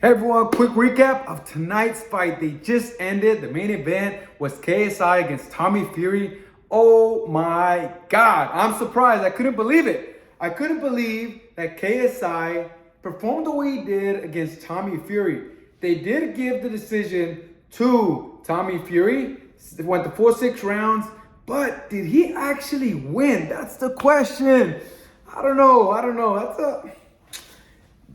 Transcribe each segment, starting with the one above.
Hey everyone, quick recap of tonight's fight. They just ended. The main event was KSI against Tommy Fury. Oh my God, I'm surprised. I couldn't believe it. I couldn't believe that KSI performed the way he did against Tommy Fury. They did give the decision to Tommy Fury. It went to 4-6 rounds, but did he actually win? That's the question. I don't know.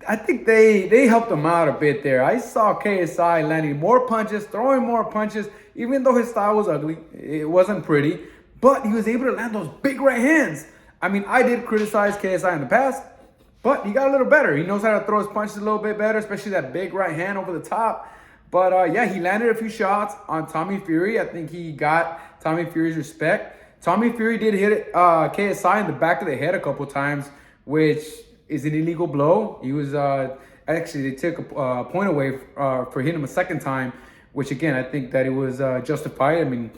I think they helped him out a bit there. I saw KSI landing more punches, throwing more punches, even though his style was ugly. It wasn't pretty, but he was able to land those big right hands. I mean, I did criticize KSI in the past, but he got a little better. He knows how to throw his punches a little bit better, especially that big right hand over the top. But yeah, he landed a few shots on Tommy Fury. I think he got Tommy Fury's respect. Tommy Fury did hit KSI in the back of the head a couple times, which is an illegal blow. He was actually, they took a point away for hitting him a second time, which again, I think that it was justified. I mean,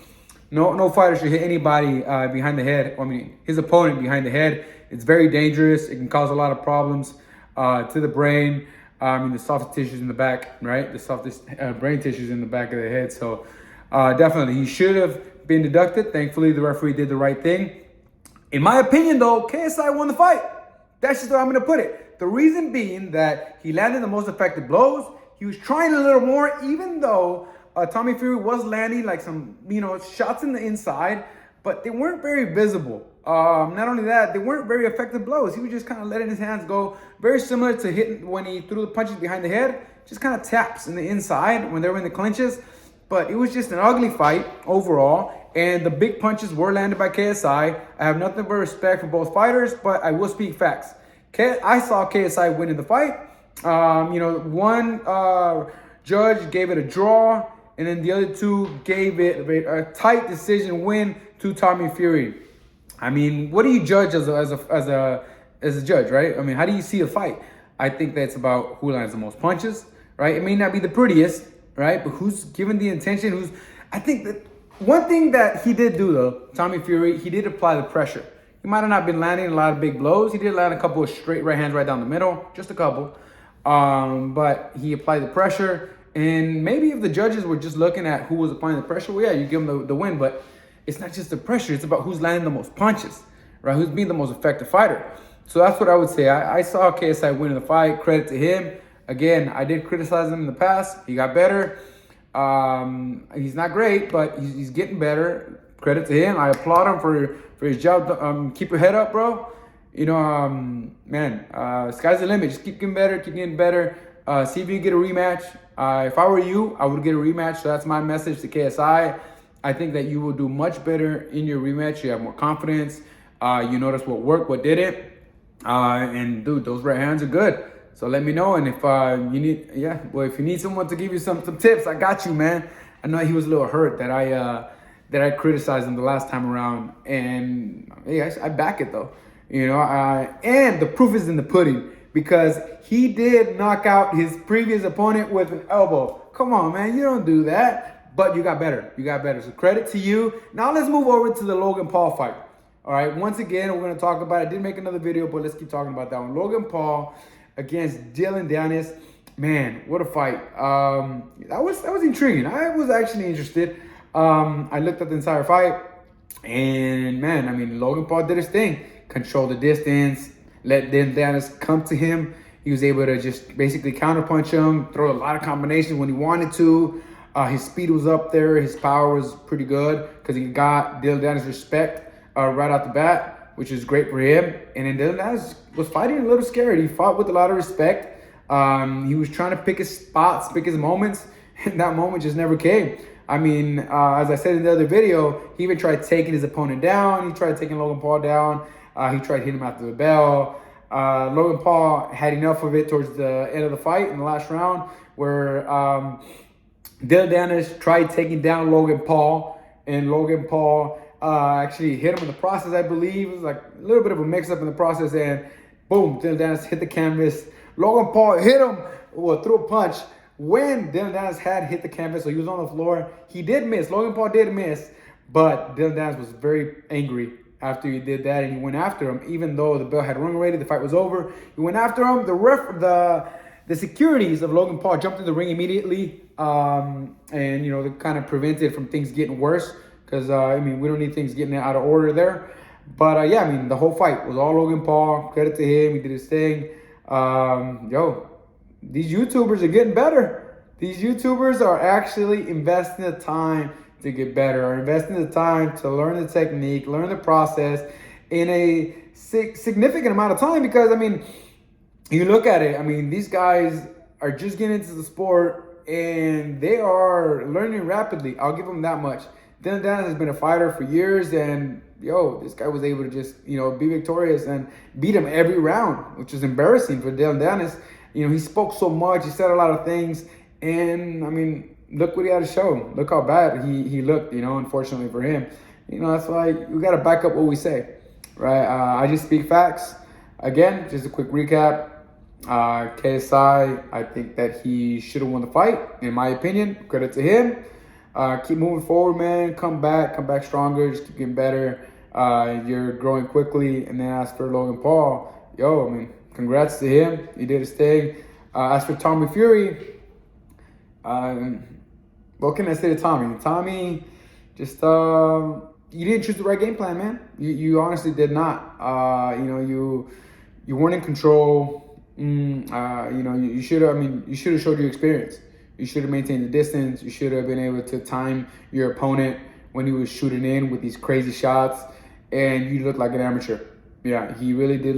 no fighter should hit anybody behind the head. I mean, his opponent behind the head. It's very dangerous. It can cause a lot of problems to the brain. I mean, the soft tissues in the back, right? The softest brain tissues in the back of the head. So definitely, he should have been deducted. Thankfully, the referee did the right thing. In my opinion, though, KSI won the fight. That's just how I'm going to put it. The reason being that he landed the most effective blows. He was trying a little more, even though Tommy Fury was landing like some, shots in the inside, but they weren't very visible. Not only that, they weren't very effective blows. He was just kind of letting his hands go. Very similar to hitting when he threw the punches behind the head. Just kind of taps in the inside when they were in the clinches. But it was just an ugly fight overall. And the big punches were landed by KSI. I have nothing but respect for both fighters, but I will speak facts. I saw KSI winning the fight. One judge gave it a draw, and then the other two gave it a tight decision win to Tommy Fury. I mean, what do you judge as a judge, right? I mean, how do you see a fight? I think that's about who lands the most punches, right? It may not be the prettiest, right? But who's given the intention? I think that one thing that he did do, though, Tommy Fury, he did apply the pressure. He might have not been landing a lot of big blows. He did land a couple of straight right hands right down the middle, just a couple. But he applied the pressure. And maybe if the judges were just looking at who was applying the pressure, well, yeah, you give him the win. But it's not just the pressure. It's about who's landing the most punches, right? Who's being the most effective fighter. So that's what I would say. I saw KSI winning the fight. Credit to him. Again, I did criticize him in the past. He got better. He's not great, but he's getting better. Credit to him. I applaud him for his job. Keep your head up, bro. Sky's the limit. Just keep getting better. See if you can get a rematch. If I were you, I would get a rematch. So that's my message to KSI. I think that you will do much better in your rematch. You have more confidence. You notice what worked, what didn't. And dude, those right hands are good. So let me know, and if if you need someone to give you some tips, I got you, man. I know he was a little hurt that I criticized him the last time around, and I back it though, and the proof is in the pudding because he did knock out his previous opponent with an elbow. Come on, man, you don't do that, but you got better. So credit to you. Now let's move over to the Logan Paul fight. All right, once again, we're gonna talk about it. I did make another video, but let's keep talking about that one. Logan Paul against Dillan Danis. Man, what a fight. That was intriguing. I was actually interested. I looked at the entire fight, and man, I mean, Logan Paul did his thing. Control the distance, let Dillan Danis come to him. He was able to just basically counterpunch him, throw a lot of combinations when he wanted to. His speed was up there. His power was pretty good because he got Dillan Danis' respect right out the bat, which is great for him. And then Dillan Danis was fighting a little scared. He fought with a lot of respect. He was trying to pick his spots, pick his moments, and that moment just never came. I mean, as I said in the other video, he even tried taking his opponent down. He tried taking Logan Paul down. He tried hitting him after the bell. Logan Paul had enough of it towards the end of the fight in the last round where Dillan Danis tried taking down Logan Paul, and Logan Paul actually hit him in the process, I believe. It was like a little bit of a mix-up in the process, and boom, Dillan Danis hit the canvas. Logan Paul hit him, threw a punch when Dillan Danis had hit the canvas, so he was on the floor. He did miss. Logan Paul did miss, but Dillan Danis was very angry after he did that, and he went after him, even though the bell had rung already, the fight was over. He went after him. the securities of Logan Paul jumped in the ring immediately, and they kind of prevented from things getting worse. Because we don't need things getting out of order there. But the whole fight was all Logan Paul. Credit to him, he did his thing. These YouTubers are getting better. These YouTubers are actually investing the time to get better, are investing the time to learn the technique, learn the process in a significant amount of time. Because you look at it, these guys are just getting into the sport and they are learning rapidly. I'll give them that much. Dillan Danis has been a fighter for years, and this guy was able to just be victorious and beat him every round, which is embarrassing for Dillan Danis. He spoke so much, he said a lot of things, and look what he had to show. Look how bad he looked. Unfortunately for him, that's why we gotta back up what we say, right? I just speak facts. Again, just a quick recap. KSI, I think that he should have won the fight, in my opinion. Credit to him. Keep moving forward, man. Come back stronger. Just keep getting better. You're growing quickly. And then as for Logan Paul, congrats to him. He did his thing. As for Tommy Fury, what can I say to Tommy? Tommy, just you didn't choose the right game plan, man. You honestly did not. You weren't in control. You should have. You should have showed your experience. You should have maintained the distance. You should have been able to time your opponent when he was shooting in with these crazy shots. And you look like an amateur. Yeah, he really did.